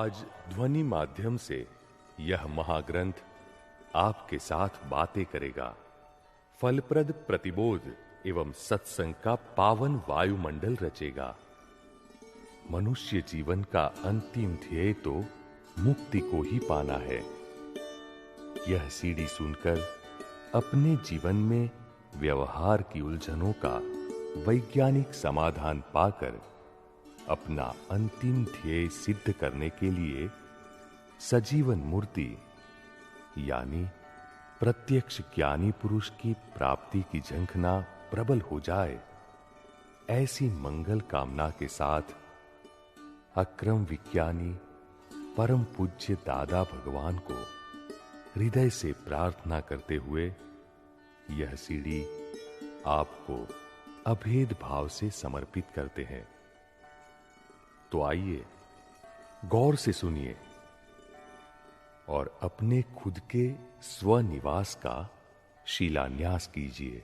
आज ध्वनि माध्यम से यह महाग्रंथ आपके साथ बातें करेगा, फलप्रद प्रतिबोध एवं सत्संग का पावन वायुमंडल रचेगा। मनुष्य जीवन का अंतिम ध्येय तो मुक्ति को ही पाना है। यह सीडी सुनकर अपने जीवन में व्यवहार की उलझनों का वैज्ञानिक समाधान पाकर अपना अंतिम ध्येय सिद्ध करने के लिए सजीवन मूर्ति यानी प्रत्यक्ष ज्ञानी पुरुष की प्राप्ति की झंखना प्रबल हो जाए, ऐसी मंगल कामना के साथ अक्रम विज्ञानी परम पूज्य दादा भगवान को हृदय से प्रार्थना करते हुए यह सीडी आपको अभेद भाव से समर्पित करते हैं। तो आइए गौर से सुनिए और अपने खुद के स्वनिवास का शिलान्यास कीजिए।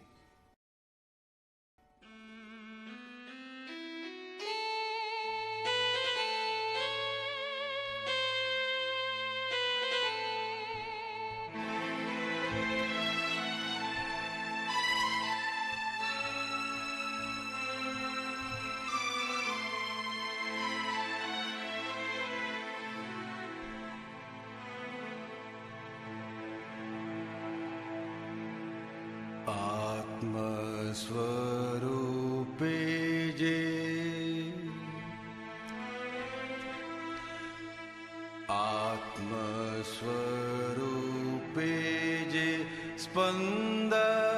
स्वरूपे जे आत्मस्वरूपे जे स्पंदवया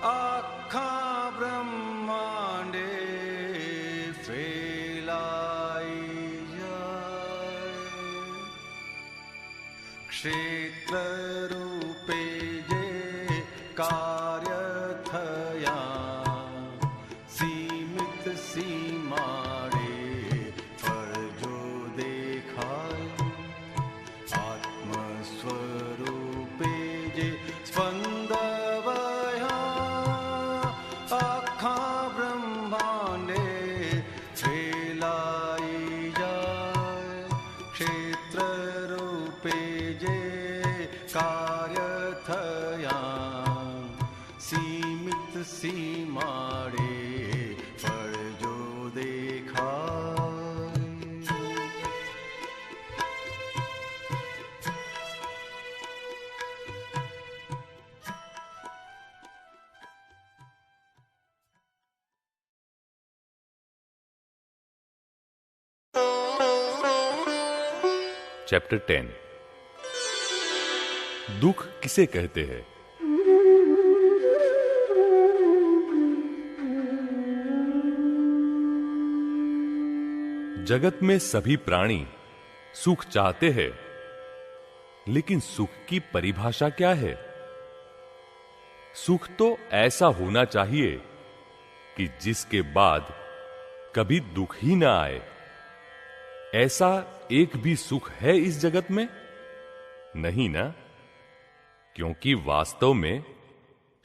आखा ब्रह्मांडे फैलाई जाए। क्षेत्र रूपे जे कार्य थया सीमित सीमाड़े पर जो देखाय। आत्मस्वरूपे जे स्पंदवया आखा ब्रह्मांडे फैलाई जाए। क्षेत्र रूपे जे कार्य थया सीमित सीमाड़े पर जो देखा। चैप्टर 10 दुख किसे कहते हैं? जगत में सभी प्राणी सुख चाहते हैं, लेकिन सुख की परिभाषा क्या है? सुख तो ऐसा होना चाहिए कि जिसके बाद कभी दुख ही ना आए। ऐसा एक भी सुख है इस जगत में? नहीं ना, क्योंकि वास्तव में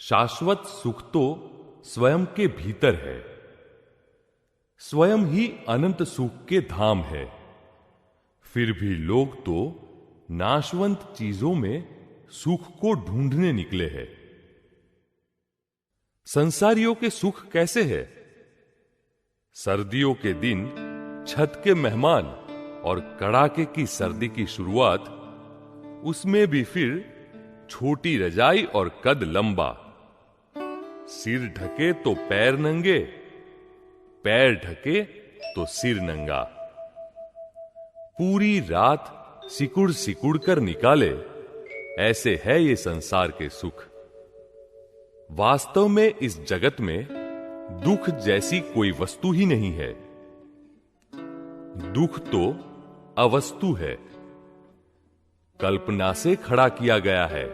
शाश्वत सुख तो स्वयं के भीतर है। स्वयं ही अनंत सुख के धाम है। फिर भी लोग तो नाशवंत चीजों में सुख को ढूंढने निकले हैं। संसारियों के सुख कैसे है? सर्दियों के दिन छत के मेहमान और कड़ाके की सर्दी की शुरुआत, उसमें भी फिर छोटी रजाई और कद लंबा। सिर ढके तो पैर नंगे, पैर ढके तो सिर नंगा। पूरी रात सिकुड़ सिकुड़ कर निकाले, ऐसे है ये संसार के सुख। वास्तव में इस जगत में दुख जैसी कोई वस्तु ही नहीं है। दुख तो अवस्तु है, कल्पना से खड़ा किया गया है।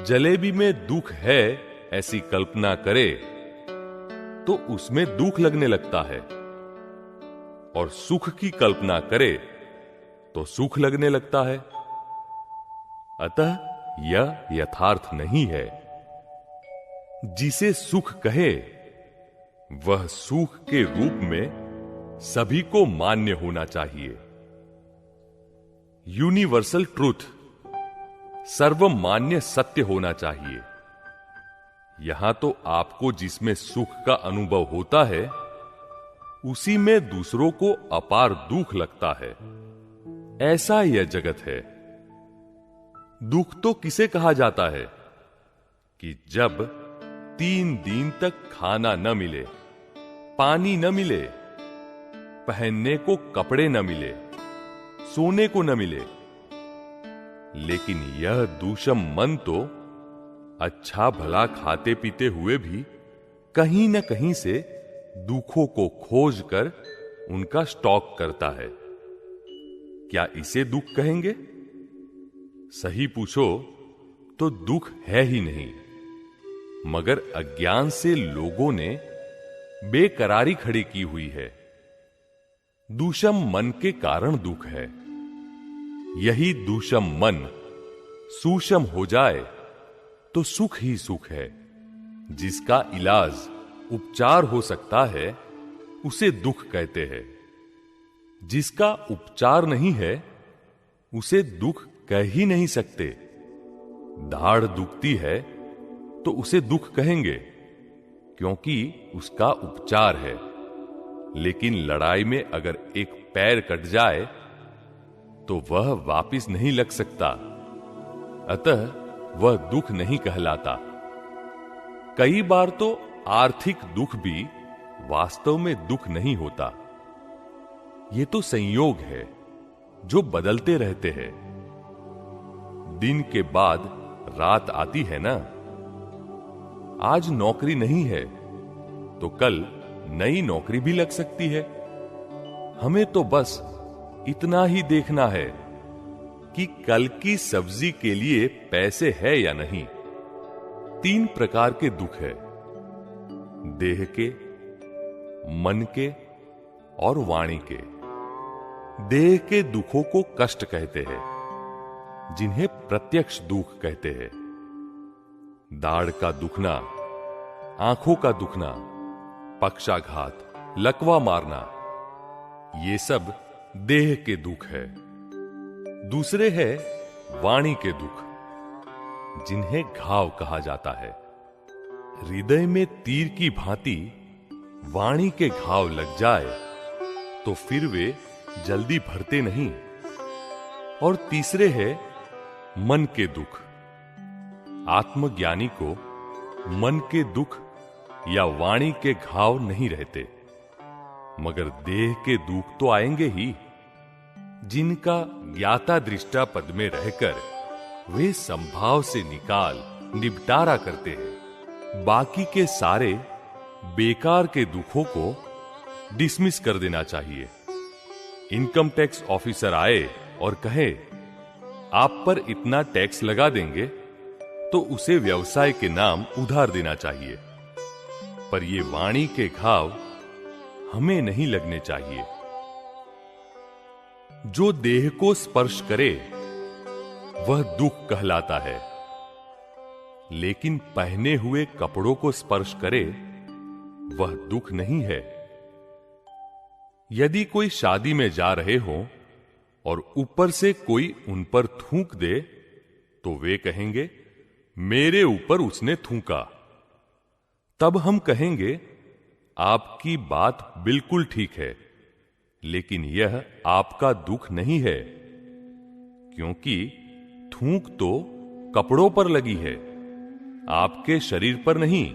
जलेबी में दुख है ऐसी कल्पना करे तो उसमें दुख लगने लगता है, और सुख की कल्पना करे तो सुख लगने लगता है। अतः यह यथार्थ नहीं है। जिसे सुख कहे वह सुख के रूप में सभी को मान्य होना चाहिए। यूनिवर्सल ट्रूथ, सर्वमान्य सत्य होना चाहिए। यहां तो आपको जिसमें सुख का अनुभव होता है, उसी में दूसरों को अपार दुख लगता है। ऐसा यह जगत है। दुख तो किसे कहा जाता है कि जब 3 दिन तक खाना न मिले, पानी न मिले, पहनने को कपड़े न मिले, सोने को न मिले। लेकिन यह दूषम मन तो अच्छा भला खाते पीते हुए भी कहीं न कहीं से दुखों को खोज कर उनका स्टॉक करता है। क्या इसे दुख कहेंगे? सही पूछो तो दुख है ही नहीं, मगर अज्ञान से लोगों ने बेकरारी खड़ी की हुई है। दूषम मन के कारण दुख है। यही दूषम मन सूषम हो जाए तो सुख ही सुख है। जिसका इलाज, उपचार हो सकता है, उसे दुख कहते हैं। जिसका उपचार नहीं है, उसे दुख कह ही नहीं सकते। दाढ़ दुखती है तो उसे दुख कहेंगे, क्योंकि उसका उपचार है। लेकिन लड़ाई में अगर एक पैर कट जाए तो वह वापिस नहीं लग सकता, अतः वह दुख नहीं कहलाता। कई बार तो आर्थिक दुख भी वास्तव में दुख नहीं होता। ये तो संयोग है जो बदलते रहते हैं। दिन के बाद रात आती है ना। आज नौकरी नहीं है तो कल नई नौकरी भी लग सकती है। हमें तो बस इतना ही देखना है कि कल की सब्जी के लिए पैसे है या नहीं। 3 प्रकार के दुख है, देह के, मन के और वाणी के। देह के दुखों को कष्ट कहते हैं, जिन्हें प्रत्यक्ष दुख कहते हैं। दाढ़ का दुखना, आंखों का दुखना, पक्षाघात, लकवा मारना, ये सब देह के दुख है। दूसरे है वाणी के दुख, जिन्हें घाव कहा जाता है। हृदय में तीर की भांति वाणी के घाव लग जाए तो फिर वे जल्दी भरते नहीं। और तीसरे है मन के दुख। आत्मज्ञानी को मन के दुख या वाणी के घाव नहीं रहते, मगर देह के दुख तो आएंगे ही, जिनका ज्ञाता दृष्टा पद में रहकर वे संभाव से निकाल निपटारा करते हैं। बाकी के सारे बेकार के दुखों को डिसमिस कर देना चाहिए। इनकम टैक्स ऑफिसर आए और कहे, आप पर इतना टैक्स लगा देंगे, तो उसे व्यवसाय के नाम उधार देना चाहिए। पर ये वाणी के घाव हमें नहीं लगने चाहिए। जो देह को स्पर्श करे वह दुख कहलाता है, लेकिन पहने हुए कपड़ों को स्पर्श करे वह दुख नहीं है। यदि कोई शादी में जा रहे हो और ऊपर से कोई उन पर थूक दे, तो वे कहेंगे, मेरे ऊपर उसने थूका। तब हम कहेंगे, आपकी बात बिल्कुल ठीक है, लेकिन यह आपका दुख नहीं है, क्योंकि थूक तो कपड़ों पर लगी है, आपके शरीर पर नहीं।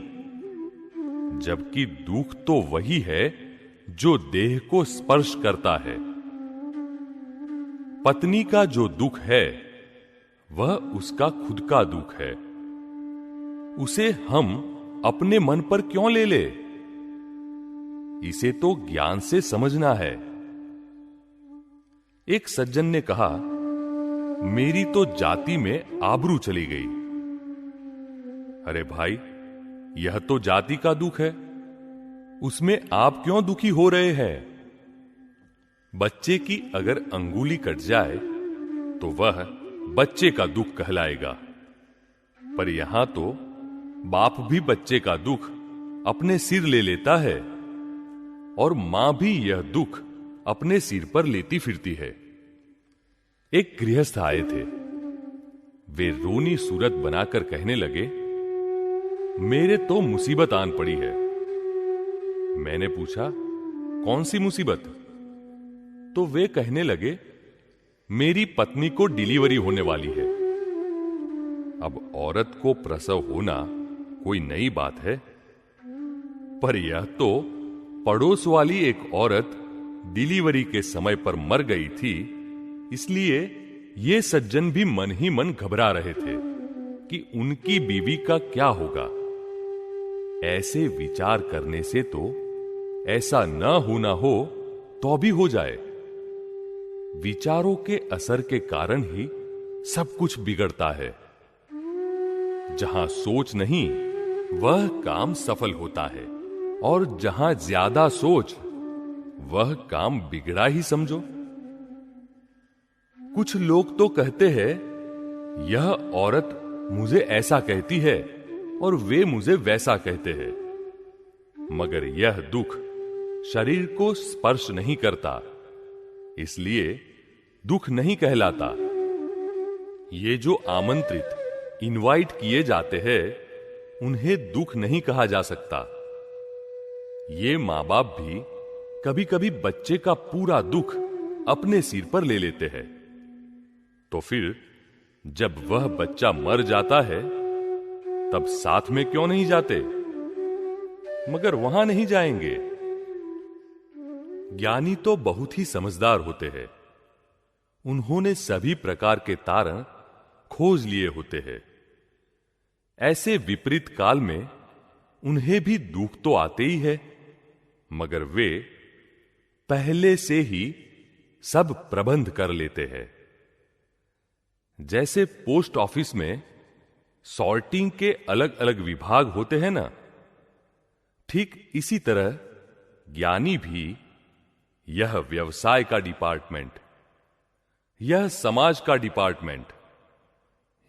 जबकि दुख तो वही है जो देह को स्पर्श करता है। पत्नी का जो दुख है वह उसका खुद का दुख है। उसे हम अपने मन पर क्यों ले ले? इसे तो ज्ञान से समझना है। एक सज्जन ने कहा, मेरी तो जाति में आबरू चली गई। अरे भाई, यह तो जाति का दुख है, उसमें आप क्यों दुखी हो रहे हैं? बच्चे की अगर अंगुली कट जाए तो वह बच्चे का दुख कहलाएगा, पर यहां तो बाप भी बच्चे का दुख अपने सिर ले लेता है और मां भी यह दुख अपने सिर पर लेती फिरती है। एक गृहस्थ आए थे। वे रोनी सूरत बनाकर कहने लगे, मेरे तो मुसीबत आन पड़ी है। मैंने पूछा, कौन सी मुसीबत? तो वे कहने लगे, मेरी पत्नी को डिलीवरी होने वाली है। अब औरत को प्रसव होना कोई नई बात है, पर यह तो पड़ोस वाली एक औरत डिलीवरी के समय पर मर गई थी, इसलिए ये सज्जन भी मन ही मन घबरा रहे थे कि उनकी बीवी का क्या होगा। ऐसे विचार करने से तो ऐसा न होना हो तो भी हो जाए। विचारों के असर के कारण ही सब कुछ बिगड़ता है। जहां सोच नहीं, वह काम सफल होता है, और जहां ज्यादा सोच, वह काम बिगड़ा ही समझो। कुछ लोग तो कहते हैं, यह औरत मुझे ऐसा कहती है और वे मुझे वैसा कहते हैं, मगर यह दुख शरीर को स्पर्श नहीं करता, इसलिए दुख नहीं कहलाता। ये जो आमंत्रित, इनवाइट किए जाते हैं, उन्हें दुख नहीं कहा जा सकता। ये मां बाप भी कभी कभी बच्चे का पूरा दुख अपने सिर पर ले लेते हैं, तो फिर जब वह बच्चा मर जाता है तब साथ में क्यों नहीं जाते? मगर वहां नहीं जाएंगे। ज्ञानी तो बहुत ही समझदार होते हैं। उन्होंने सभी प्रकार के तारण खोज लिए होते हैं। ऐसे विपरीत काल में उन्हें भी दुख तो आते ही है, मगर वे पहले से ही सब प्रबंध कर लेते हैं। जैसे पोस्ट ऑफिस में सॉर्टिंग के अलग अलग विभाग होते हैं ना, ठीक इसी तरह ज्ञानी भी यह व्यवसाय का डिपार्टमेंट, यह समाज का डिपार्टमेंट,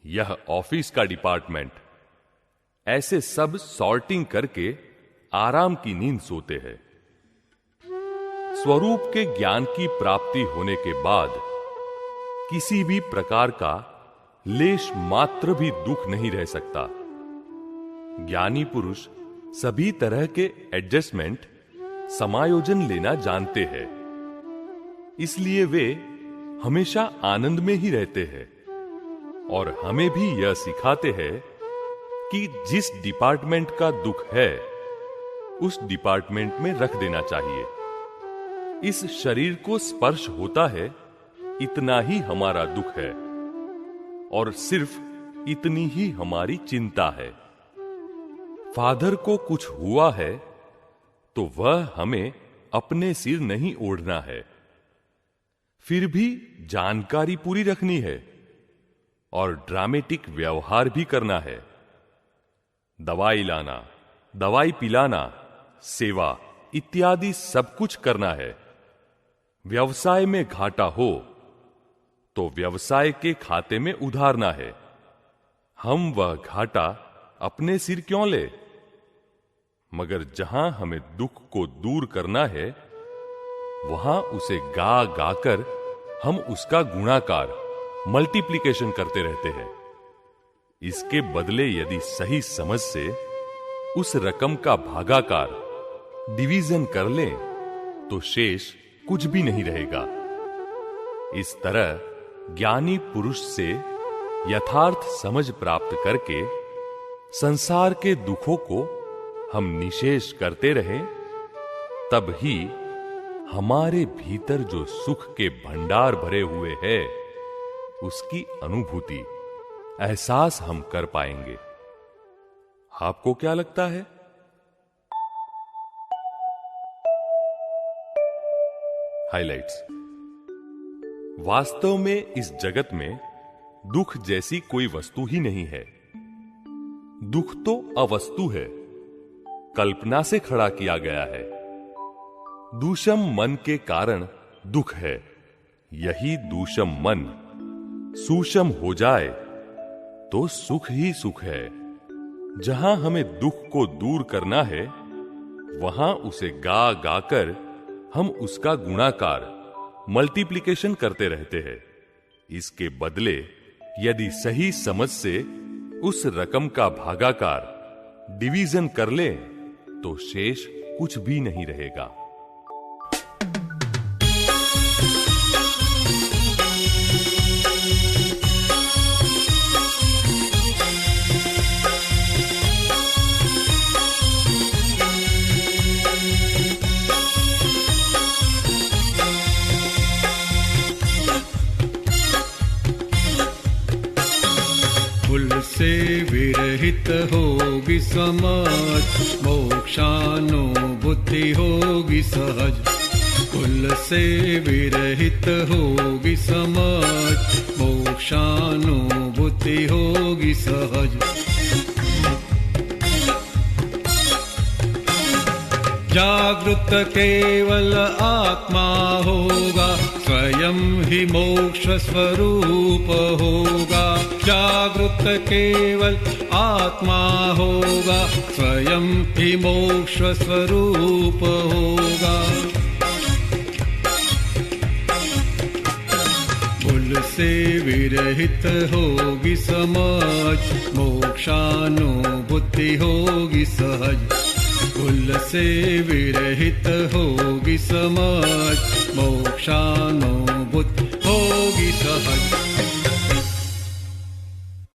यह ऑफिस का डिपार्टमेंट, ऐसे सब सॉर्टिंग करके आराम की नींद सोते हैं। स्वरूप के ज्ञान की प्राप्ति होने के बाद किसी भी प्रकार का लेश मात्र भी दुख नहीं रह सकता। ज्ञानी पुरुष सभी तरह के एडजस्टमेंट, समायोजन लेना जानते हैं, इसलिए वे हमेशा आनंद में ही रहते हैं, और हमें भी यह सिखाते हैं कि जिस डिपार्टमेंट का दुख है उस डिपार्टमेंट में रख देना चाहिए। इस शरीर को स्पर्श होता है, इतना ही हमारा दुख है, और सिर्फ इतनी ही हमारी चिंता है। फादर को कुछ हुआ है तो वह हमें अपने सिर नहीं ओढ़ना है, फिर भी जानकारी पूरी रखनी है और ड्रामेटिक व्यवहार भी करना है। दवाई लाना, दवाई पिलाना, सेवा इत्यादि सब कुछ करना है। व्यवसाय में घाटा हो तो व्यवसाय के खाते में उधारना है। हम वह घाटा अपने सिर क्यों ले? मगर जहां हमें दुख को दूर करना है, वहां उसे गा गाकर हम उसका गुणाकार, मल्टीप्लिकेशन करते रहते हैं। इसके बदले यदि सही समझ से उस रकम का भागाकार, डिवीजन कर लें, तो शेष कुछ भी नहीं रहेगा। इस तरह ज्ञानी पुरुष से यथार्थ समझ प्राप्त करके संसार के दुखों को हम निशेष करते रहें, तब ही हमारे भीतर जो सुख के भंडार भरे हुए हैं, उसकी अनुभूति, एहसास हम कर पाएंगे। आपको क्या लगता है? हाइलाइट्स। वास्तव में इस जगत में दुख जैसी कोई वस्तु ही नहीं है। दुख तो अवस्तु है, कल्पना से खड़ा किया गया है। दूषम मन के कारण दुख है। यही दूषम मन सूषम हो जाए तो सुख ही सुख है। जहां हमें दुख को दूर करना है, वहां उसे गा गाकर हम उसका गुणाकार मल्टीप्लिकेशन करते रहते हैं। इसके बदले यदि सही समझ से उस रकम का भागाकार डिवीजन कर ले तो शेष कुछ भी नहीं रहेगा। कुल से विरहित होगी समझ, मोक्षानुभूति होगी सहज। कुल से विरहित होगी समझ, मोक्षानुभूति होगी सहज। जागृत केवल आत्मा होगा, स्वयं ही मोक्ष स्वरूप होगा। जागृत केवल आत्मा होगा, स्वयं ही मोक्ष स्वरूप होगा। कुल से विरहित होगी समझ, मोक्षानुभूति होगी सहज। कुल से विरहित होगी समझ, मोक्षानुभूति